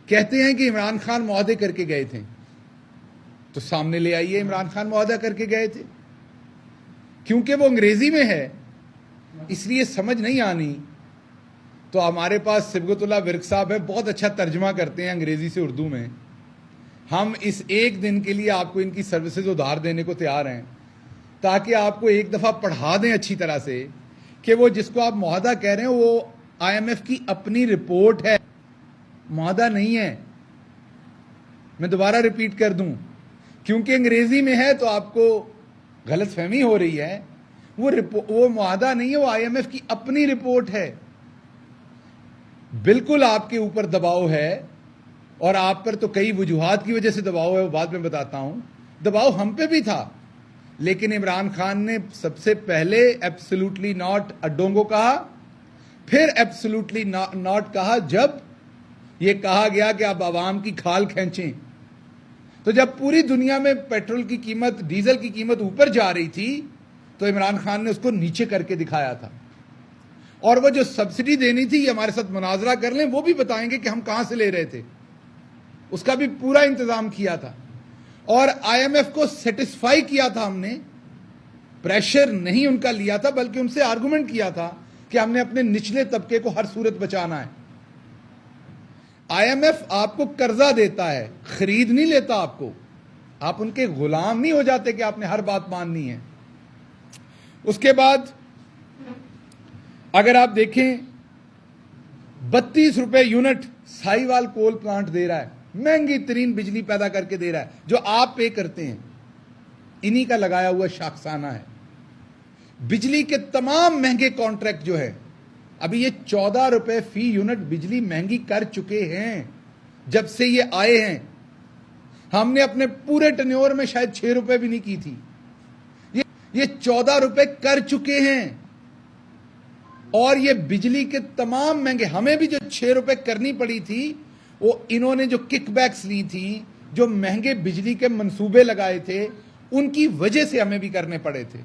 कहते हैं कि इमरान खान मुआहदे करके गए थे, तो सामने ले आइए इमरान खान मुआहदा करके गए थे। क्योंकि वो अंग्रेजी में है इसलिए समझ नहीं आनी, तो हमारे पास सिबगतुल्लाह विर्क साहब है, बहुत अच्छा तर्जमा करते हैं अंग्रेजी से उर्दू में। हम इस एक दिन के लिए आपको इनकी सर्विसेज उधार देने को तैयार हैं, ताकि आपको एक दफ़ा पढ़ा दें अच्छी तरह से कि वो जिसको आप मुआहदा कह रहे हैं वो IMF की अपनी रिपोर्ट है, मुआहदा नहीं है। मैं दोबारा रिपीट कर दूं, क्योंकि अंग्रेजी में है तो आपको गलतफहमी हो रही है। वो मुआहदा नहीं है, वो IMF की अपनी रिपोर्ट है। बिल्कुल आपके ऊपर दबाव है, और आप पर तो कई वजूहात की वजह से दबाव है, वो बाद में बताता हूं। दबाव हम पे भी था, लेकिन इमरान खान ने सबसे पहले एब्सोल्युटली नॉट अडोंगो कहा, फिर एब्सोल्युटली नॉट कहा जब यह कहा गया कि आप आवाम की खाल खींचें। तो जब पूरी दुनिया में पेट्रोल की कीमत, डीजल की कीमत ऊपर जा रही थी, तो इमरान खान ने उसको नीचे करके दिखाया था। और वो जो सब्सिडी देनी थी, ये हमारे साथ मुनाजरा कर लें, वो भी बताएंगे कि हम कहां से ले रहे थे, उसका भी पूरा इंतजाम किया था। और IMF को सेटिस्फाई किया था हमने, प्रेशर नहीं उनका लिया था, बल्कि उनसे आर्गुमेंट किया था कि हमने अपने निचले तबके को हर सूरत बचाना है। IMF आपको कर्जा देता है, खरीद नहीं लेता आपको। आप उनके गुलाम नहीं हो जाते कि आपने हर बात माननी है। उसके बाद अगर आप देखें, 32 रुपए यूनिट साहिवाल कोल प्लांट दे रहा है, महंगी तरीन बिजली पैदा करके दे रहा है, जो आप पे करते हैं, इन्हीं का लगाया हुआ शाखसाना है। बिजली के तमाम महंगे कॉन्ट्रैक्ट जो है, अभी ये 14 रुपए फी यूनिट बिजली महंगी कर चुके हैं जब से ये आए हैं। हमने अपने पूरे टेन्योर में शायद 6 रुपए भी नहीं की थी, ये 14 रुपए कर चुके हैं। और ये बिजली के तमाम महंगे, हमें भी जो 6 रुपए करनी पड़ी थी, वो इन्होंने जो किकबैक्स ली थी, जो महंगे बिजली के मंसूबे लगाए थे, उनकी वजह से हमें भी करने पड़े थे।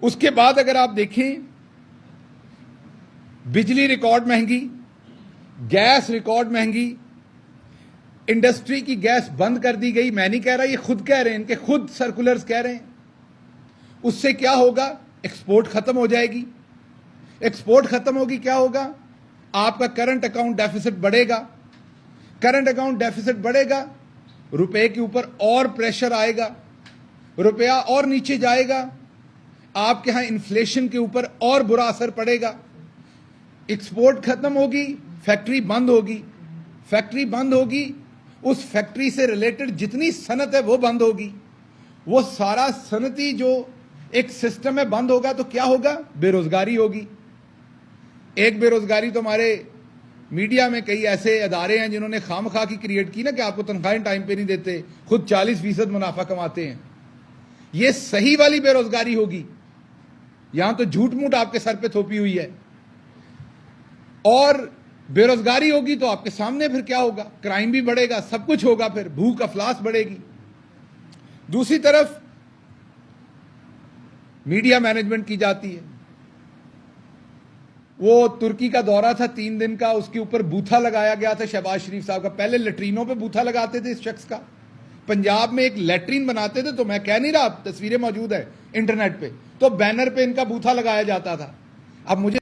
उसके बाद अगर आप देखें, बिजली रिकॉर्ड महंगी, गैस रिकॉर्ड महंगी, इंडस्ट्री की गैस बंद कर दी गई। मैं नहीं कह रहा, ये खुद कह रहे हैं, इनके खुद सर्कुलर्स कह रहे हैं। उससे क्या होगा? एक्सपोर्ट खत्म हो जाएगी। एक्सपोर्ट खत्म होगी, क्या होगा? आपका करंट अकाउंट डेफिसिट बढ़ेगा। करंट अकाउंट डेफिसिट बढ़ेगा, रुपए के ऊपर और प्रेशर आएगा, रुपया और नीचे जाएगा, आपके यहां इन्फ्लेशन के ऊपर और बुरा असर पड़ेगा। एक्सपोर्ट खत्म होगी, फैक्ट्री बंद होगी। फैक्ट्री बंद होगी, उस फैक्ट्री से रिलेटेड जितनी सनत है वो बंद होगी। वो सारा सनती जो एक सिस्टम है बंद होगा, तो क्या होगा? बेरोजगारी होगी। एक बेरोजगारी तो हमारे मीडिया में कई ऐसे अदारे हैं जिन्होंने खामखा की क्रिएट की ना, कि आपको तनख्वाहें टाइम पे नहीं देते, खुद 40% मुनाफा कमाते हैं। ये सही वाली बेरोजगारी होगी। यहां तो झूठ मूठ आपके सर पे थोपी हुई है। और बेरोजगारी होगी तो आपके सामने फिर क्या होगा? क्राइम भी बढ़ेगा, सब कुछ होगा, फिर भूख अफलास बढ़ेगी। दूसरी तरफ मीडिया मैनेजमेंट की जाती है। वो तुर्की का दौरा था 3 दिन का, उसके ऊपर बूथा लगाया गया था शहबाज शरीफ साहब का। पहले लेटरीनों पे बूथा लगाते थे इस शख्स का। पंजाब में एक लेटरीन बनाते थे, तो मैं कह नहीं रहा, तस्वीरें मौजूद है इंटरनेट पे, तो बैनर पे इनका बूथा लगाया जाता था। अब मुझे